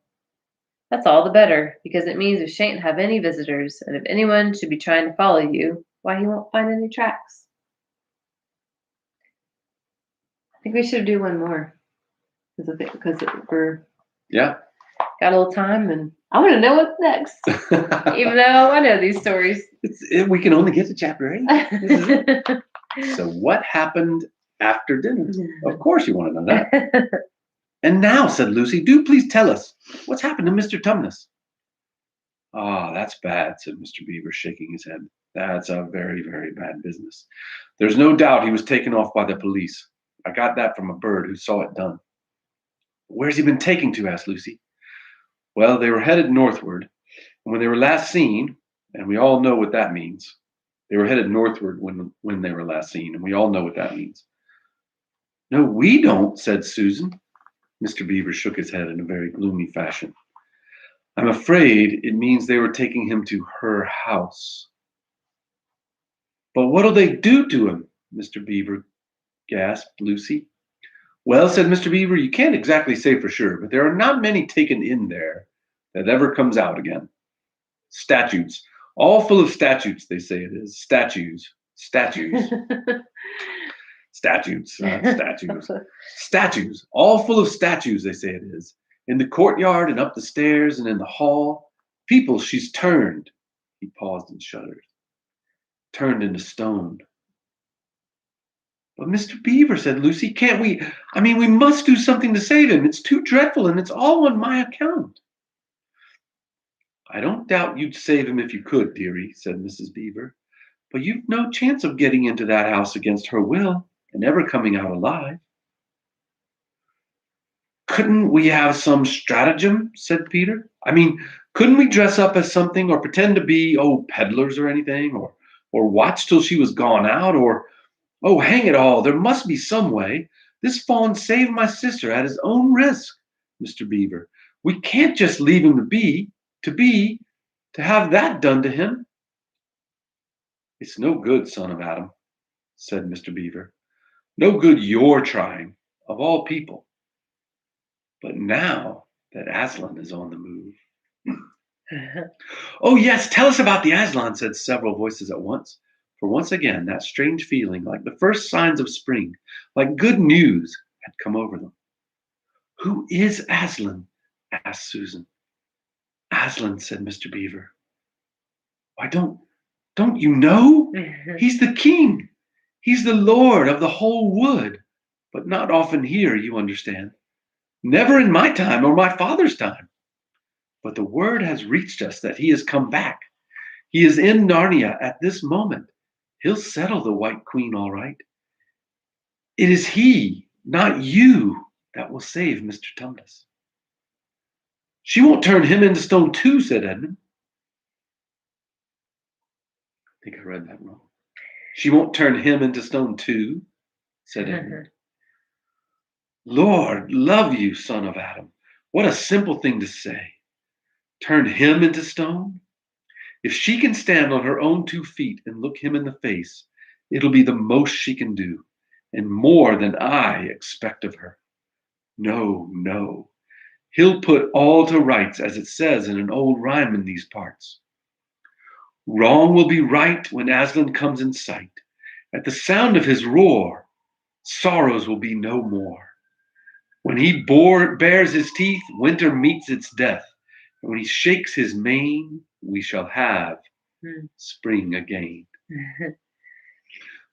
[SPEAKER 1] That's all the better, because it means we shan't have any visitors, and if anyone should be trying to follow you, why, he won't find any tracks. I think we should do one more, because we're
[SPEAKER 2] Yeah.
[SPEAKER 1] got a little time, and I want to know what's next, even though I know these stories.
[SPEAKER 2] We can only get to chapter 8. This is it. So what happened after dinner? Of course you want to know that. And now, said Lucy, do please tell us, what's happened to Mr. Tumnus? Ah, that's bad, said Mr. Beaver, shaking his head. That's a very, very bad business. There's no doubt he was taken off by the police. I got that from a bird who saw it done. Where's he been taken to? Asked Lucy. Well, they were headed northward, and when they were last seen, and we all know what that means. They were headed northward when they were last seen, and we all know what that means. No, we don't, said Susan. Mr. Beaver shook his head in a very gloomy fashion. I'm afraid it means they were taking him to her house. But what'll they do to him? Mr. Beaver gasped Lucy. Well, said Mr. Beaver, you can't exactly say for sure, but there are not many taken in there that ever comes out again. Statues, all full of statutes, they say it is. Statues. Statues, all full of statues, they say it is. In the courtyard and up the stairs and in the hall, people she's turned. He paused and shuddered. Turned into stone. But Mr. Beaver, said Lucy, can't we? I mean, we must do something to save him. It's too dreadful, and it's all on my account. I don't doubt you'd save him if you could, dearie, said Mrs. Beaver. But you've no chance of getting into that house against her will and ever coming out alive. Couldn't we have some stratagem? Said Peter. I mean, couldn't we dress up as something or pretend to be, peddlers or anything, or watch till she was gone out, or, hang it all, there must be some way. This fawn saved my sister at his own risk, Mr. Beaver. We can't just leave him to have that done to him. It's no good, son of Adam, said Mr. Beaver. No good your trying, of all people. But now that Aslan is on the move. Oh, yes, tell us about the Aslan, said several voices at once. For once again, that strange feeling, like the first signs of spring, like good news, had come over them. Who is Aslan? Asked Susan. Aslan, said Mr. Beaver. Why, don't you know? He's the king. He's the lord of the whole wood, but not often here, you understand. Never in my time or my father's time. But the word has reached us that he has come back. He is in Narnia at this moment. He'll settle the White Queen all right. It is he, not you, that will save Mr. Tumnus. She won't turn him into stone too, said Edmund. I think I read that wrong. She won't turn him into stone too, said Edmund. Lord, love you, son of Adam. What a simple thing to say. Turn him into stone? If she can stand on her own 2 feet and look him in the face, it'll be the most she can do, and more than I expect of her. No. He'll put all to rights, as it says in an old rhyme in these parts. Wrong will be right when Aslan comes in sight. At the sound of his roar, sorrows will be no more. When he bares his teeth, winter meets its death. And when he shakes his mane, we shall have spring again.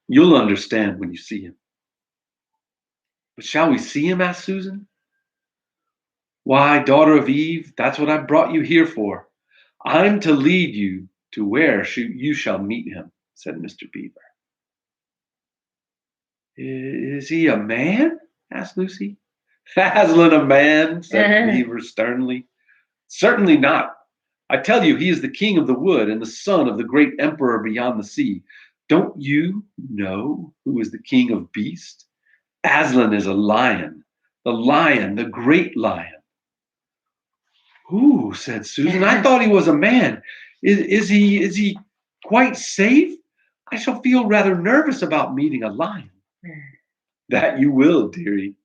[SPEAKER 2] You'll understand when you see him. But shall we see him? Asked Susan. Why, daughter of Eve, that's what I brought you here for. I'm to lead you to where you shall meet him, said Mr. Beaver. Is he a man? Asked Lucy. Aslan a man, said Beaver sternly. Certainly not. I tell you, he is the king of the wood and the son of the great emperor beyond the sea. Don't you know who is the king of beasts? Aslan is a lion, the great lion. Ooh, said Susan, I thought he was a man. Is he quite safe? I shall feel rather nervous about meeting a lion. That you will, dearie,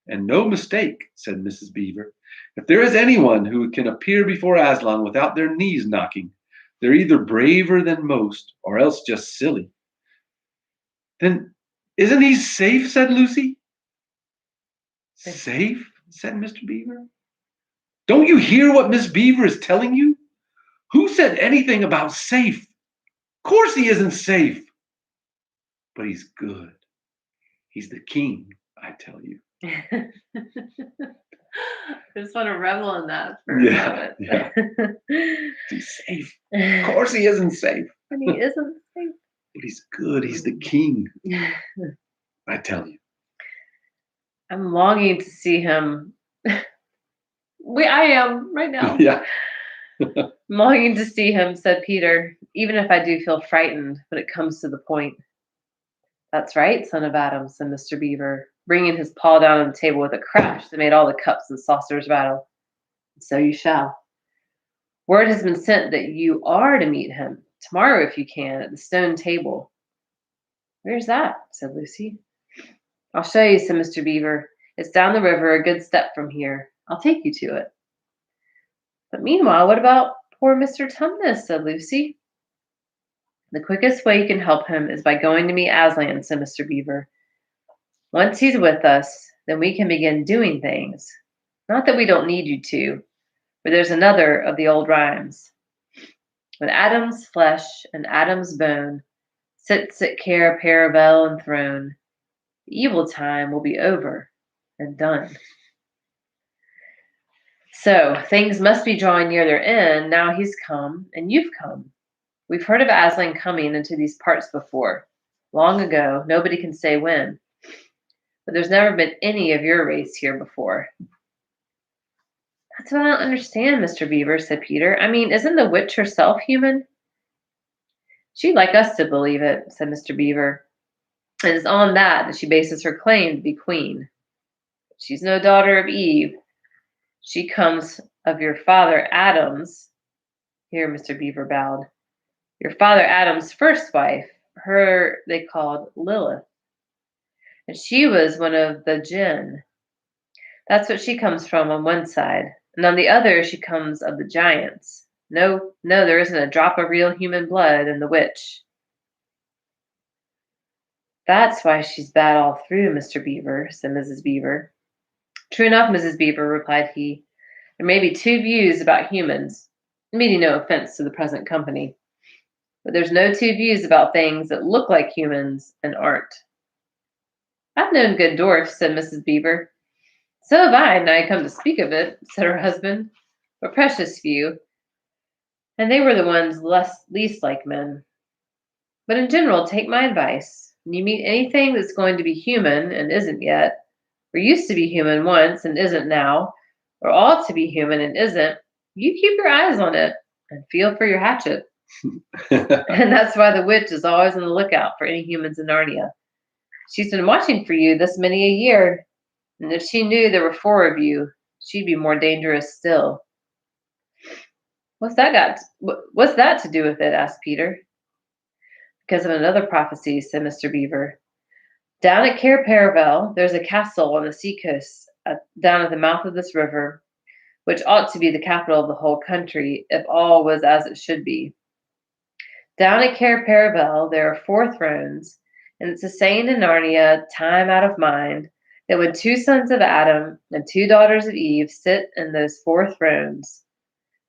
[SPEAKER 2] And no mistake, said Mrs. Beaver. If there is anyone who can appear before Aslan without their knees knocking, they're either braver than most or else just silly. Then isn't he safe? Said Lucy. Safe? Said Mr. Beaver. Don't you hear what Miss Beaver is telling you? Who said anything about safe? Of course he isn't safe. But he's good. He's the king, I tell you.
[SPEAKER 1] I just want to revel in that for a
[SPEAKER 2] Yeah,
[SPEAKER 1] moment.
[SPEAKER 2] He's safe. Of course he isn't safe.
[SPEAKER 1] And he isn't safe.
[SPEAKER 2] But he's good. He's the king, I tell you.
[SPEAKER 1] I'm longing to see him. I am right now.
[SPEAKER 2] Yeah.
[SPEAKER 1] I'm longing to see him, said Peter, even if I do feel frightened when it comes to the point. That's right, son of Adam, said Mr. Beaver, bringing his paw down on the table with a crash that made all the cups and saucers rattle. So you shall. Word has been sent that you are to meet him tomorrow, if you can, at the stone table. Where's that? Said Lucy. I'll show you, said Mr. Beaver. It's down the river, a good step from here. I'll take you to it. But meanwhile, what about poor Mr. Tumnus? Said Lucy. The quickest way you can help him is by going to meet Aslan, said Mr. Beaver. Once he's with us, then we can begin doing things. Not that we don't need you to, for there's another of the old rhymes. When Adam's flesh and Adam's bone sits at Cair Paravel enthroned, the evil time will be over and done. So things must be drawing near their end. Now he's come, and you've come. We've heard of Aslan coming into these parts before. Long ago, nobody can say when. But there's never been any of your race here before. That's what I don't understand, Mr. Beaver, said Peter. I mean, isn't the witch herself human? She'd like us to believe it, said Mr. Beaver. And it's on that she bases her claim to be queen. She's no daughter of Eve. She comes of your father Adam's. Here, Mr. Beaver bowed. Your father Adam's first wife. Her they called Lilith. And she was one of the jinn. That's what she comes from on one side. And on the other, she comes of the giants. No, there isn't a drop of real human blood in the witch. That's why she's bad all through, Mr. Beaver, said Mrs. Beaver. True enough, Mrs. Beaver, replied he. There may be two views about humans, meaning no offense to the present company. But there's no two views about things that look like humans and aren't. I've known good dwarfs, said Mrs. Beaver. So have I, now I come to speak of it, said her husband, but precious few. And they were the ones least like men. But in general, take my advice. When you meet anything that's going to be human and isn't yet, or used to be human once and isn't now, or ought to be human and isn't, you keep your eyes on it and feel for your hatchet. And that's why the witch is always on the lookout for any humans in Narnia. She's been watching for you this many a year, and if she knew there were 4 of you, she'd be more dangerous still. What's that to do with it? Asked Peter. Because of another prophecy, said Mr. Beaver. Down at Cair Paravel, there's a castle on the seacoast down at the mouth of this river, which ought to be the capital of the whole country if all was as it should be. Down at Cair Paravel, there are 4 thrones, and it's a saying in Narnia, time out of mind, that when 2 sons of Adam and 2 daughters of Eve sit in those 4 thrones,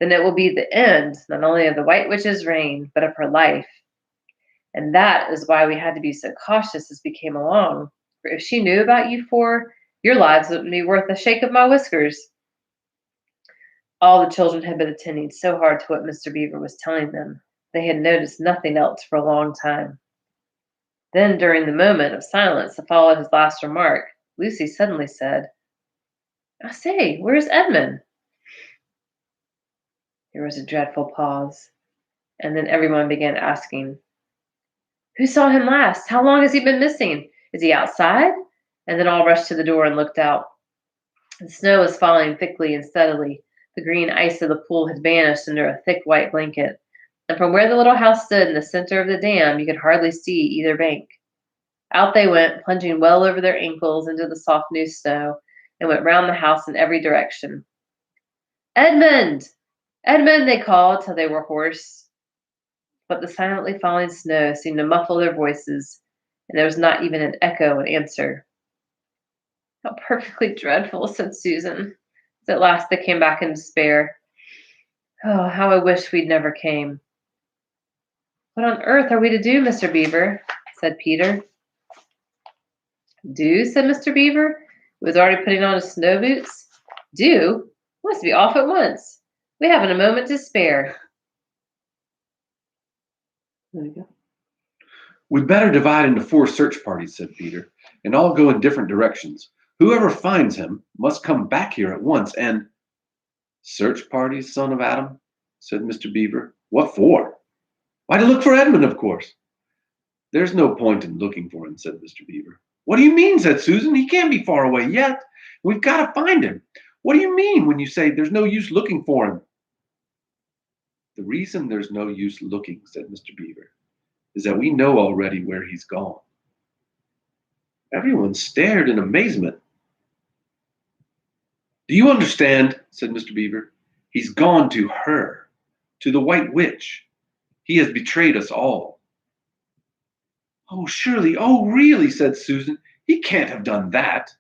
[SPEAKER 1] then it will be the end not only of the White Witch's reign, but of her life. And that is why we had to be so cautious as we came along. For if she knew about you 4, your lives wouldn't be worth a shake of my whiskers. All the children had been attending so hard to what Mr. Beaver was telling them. They had noticed nothing else for a long time. Then, during the moment of silence that followed his last remark, Lucy suddenly said, I say, where's Edmund? There was a dreadful pause, and then everyone began asking, who saw him last? How long has he been missing? Is he outside? And then all rushed to the door and looked out. The snow was falling thickly and steadily. The green ice of the pool had vanished under a thick white blanket, and from where the little house stood in the center of the dam, you could hardly see either bank. Out they went, plunging well over their ankles into the soft new snow, and went round the house in every direction. "Edmund! Edmund!" they called till they were hoarse. But the silently falling snow seemed to muffle their voices, and there was not even an echo in answer. "How perfectly dreadful," said Susan, as at last they came back in despair. "Oh, how I wish we'd never came." "What on earth are we to do, Mr. Beaver?" said Peter. "Do?" said Mr. Beaver, who was already putting on his snow boots. "Do? We must be off at once. We haven't a moment to spare." There you go.
[SPEAKER 2] "We'd better divide into 4 search parties," said Peter, "and all go in different directions. Whoever finds him must come back here at once and—" "Search parties, son of Adam?" said Mr. Beaver. "What for?" "Why, to look for Edmund, of course." "There's no point in looking for him," said Mr. Beaver. "What do you mean?" said Susan. "He can't be far away yet. We've got to find him. What do you mean when you say there's no use looking for him?" "The reason there's no use looking," said Mr. Beaver, "is that we know already where he's gone." Everyone stared in amazement. "Do you understand?" said Mr. Beaver. "He's gone to her, to the White Witch. He has betrayed us all." "Oh, surely, oh, really," said Susan. "He can't have done that."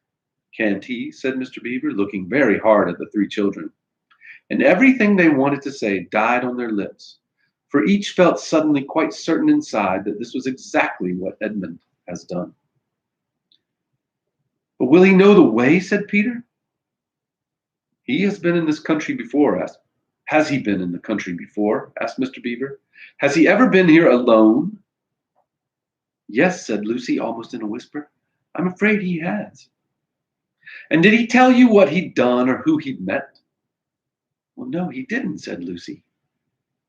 [SPEAKER 2] "Can't he?" said Mr. Beaver, looking very hard at the 3 children. And everything they wanted to say died on their lips, for each felt suddenly quite certain inside that this was exactly what Edmund has done. "But will he know the way?" said Peter. "He has been in this country before." "Has he been in the country before?" asked Mr. Beaver. "Has he ever been here alone?" "Yes," said Lucy, almost in a whisper. "I'm afraid he has." "And did he tell you what he'd done or who he'd met?" "Well, no, he didn't," said Lucy.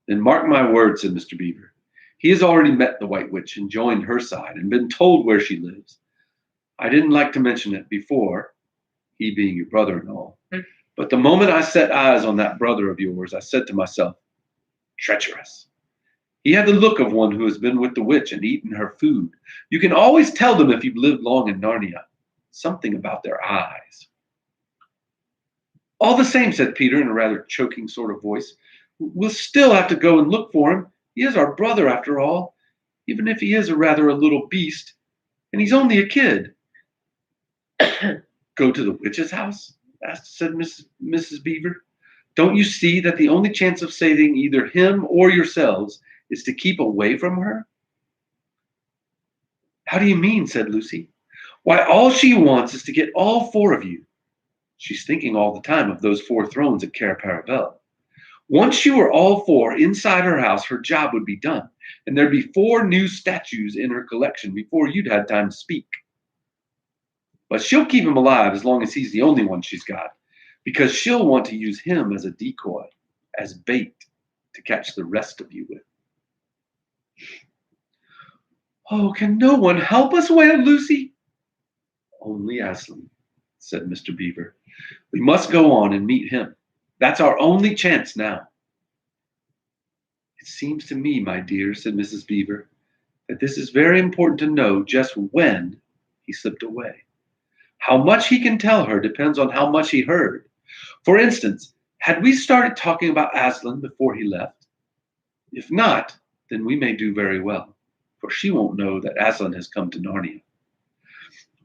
[SPEAKER 2] "Then mark my words," said Mr. Beaver. "He has already met the White Witch and joined her side and been told where she lives. I didn't like to mention it before, he being your brother and all, but the moment I set eyes on that brother of yours, I said to myself, 'Treacherous.' He had the look of one who has been with the witch and eaten her food. You can always tell them if you've lived long in Narnia. Something about their eyes." "All the same," said Peter in a rather choking sort of voice, "we'll still have to go and look for him. He is our brother after all, even if he is rather a little beast, and he's only a kid." "Go to the witch's house?" said Mrs. Beaver. "Don't you see that the only chance of saving either him or yourselves is to keep away from her?" "How do you mean?" said Lucy. "Why, all she wants is to get all 4 of you. She's thinking all the time of those 4 thrones at Cair Paravel. Once you were all 4 inside her house, her job would be done, and there'd be 4 new statues in her collection before you'd had time to speak. But she'll keep him alive as long as he's the only one she's got, because she'll want to use him as a decoy, as bait to catch the rest of you with." "Oh, can no one help us?" wailed Lucy. "Only Aslan," said Mr. Beaver. "We must go on and meet him. That's our only chance now." "It seems to me, my dear," said Mrs. Beaver, "that this is very important to know just when he slipped away. How much he can tell her depends on how much he heard. For instance, had we started talking about Aslan before he left? If not, then we may do very well, for she won't know that Aslan has come to Narnia,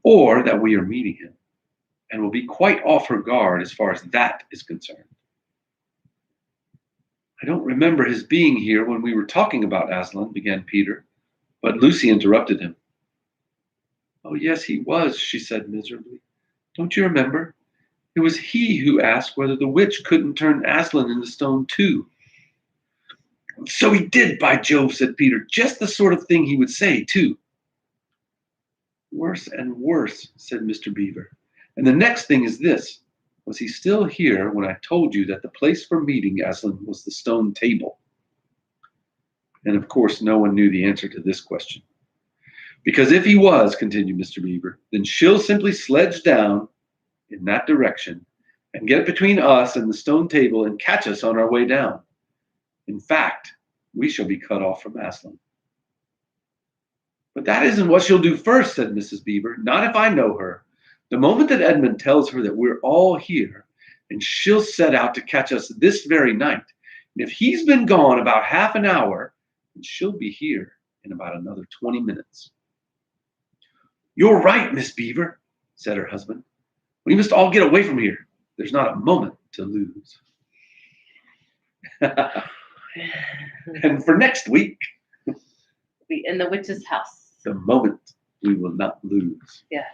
[SPEAKER 2] or that we are meeting him, and will be quite off her guard as far as that is concerned." "I don't remember his being here when we were talking about Aslan," began Peter, but Lucy interrupted him. "Oh, yes, he was," she said miserably. "Don't you remember? It was he who asked whether the witch couldn't turn Aslan into stone too." "So he did, by Jove," said Peter. "Just the sort of thing he would say, too." "Worse and worse," said Mr. Beaver. "And the next thing is this. Was he still here when I told you that the place for meeting Aslan was the stone table?" And of course, no one knew the answer to this question. "Because if he was," continued Mr. Beaver, "then she'll simply sledge down in that direction and get between us and the stone table and catch us on our way down. In fact, we shall be cut off from Aslan." "But that isn't what she'll do first," said Mrs. Beaver. "Not if I know her. The moment that Edmund tells her that we're all here, and she'll set out to catch us this very night. And if he's been gone about half an hour, then she'll be here in about another 20 minutes. You're right, Miss Beaver, said her husband. We must all get away from here. There's not a moment to lose. And for next week,
[SPEAKER 1] Be in the witch's house.
[SPEAKER 2] the moment we will not lose.
[SPEAKER 1] Yes.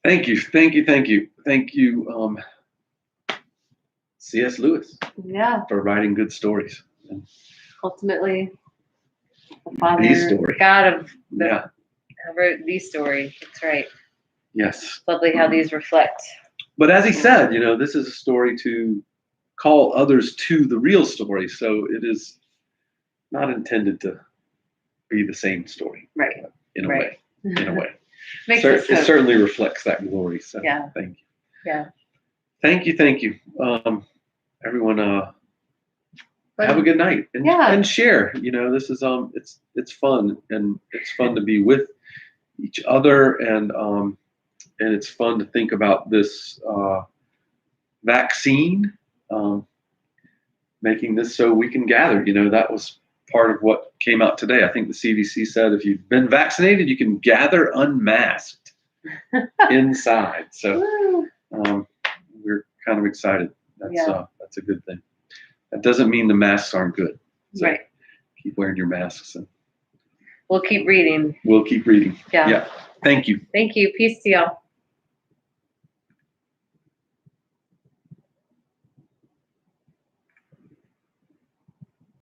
[SPEAKER 2] Thank you. C.S. Lewis
[SPEAKER 1] Yeah.
[SPEAKER 2] for writing good stories.
[SPEAKER 1] Ultimately, the Father,
[SPEAKER 2] The story.
[SPEAKER 1] God of
[SPEAKER 2] Yeah.
[SPEAKER 1] wrote the story. That's right.
[SPEAKER 2] Yes.
[SPEAKER 1] Lovely how these reflect.
[SPEAKER 2] But as he said, this is a story to call others to the real story. So it is not intended to be the same story.
[SPEAKER 1] Right.
[SPEAKER 2] In a
[SPEAKER 1] Right.
[SPEAKER 2] way. In a way.
[SPEAKER 1] Makes
[SPEAKER 2] It
[SPEAKER 1] us hope.
[SPEAKER 2] certainly reflects that glory. So
[SPEAKER 1] Yeah.
[SPEAKER 2] thank you.
[SPEAKER 1] Yeah.
[SPEAKER 2] Thank you. Everyone have a good night and share. This is it's fun, and it's fun to be with each other, and it's fun to think about this vaccine, making this so we can gather. That was part of what came out today. I think the CDC said if you've been vaccinated, you can gather unmasked inside. So we're kind of excited. That's a good thing. That doesn't mean the masks aren't good. So
[SPEAKER 1] right.
[SPEAKER 2] Keep wearing your masks, and
[SPEAKER 1] we'll keep reading.
[SPEAKER 2] We'll keep reading.
[SPEAKER 1] Yeah.
[SPEAKER 2] Thank you.
[SPEAKER 1] Thank you. Peace to y'all.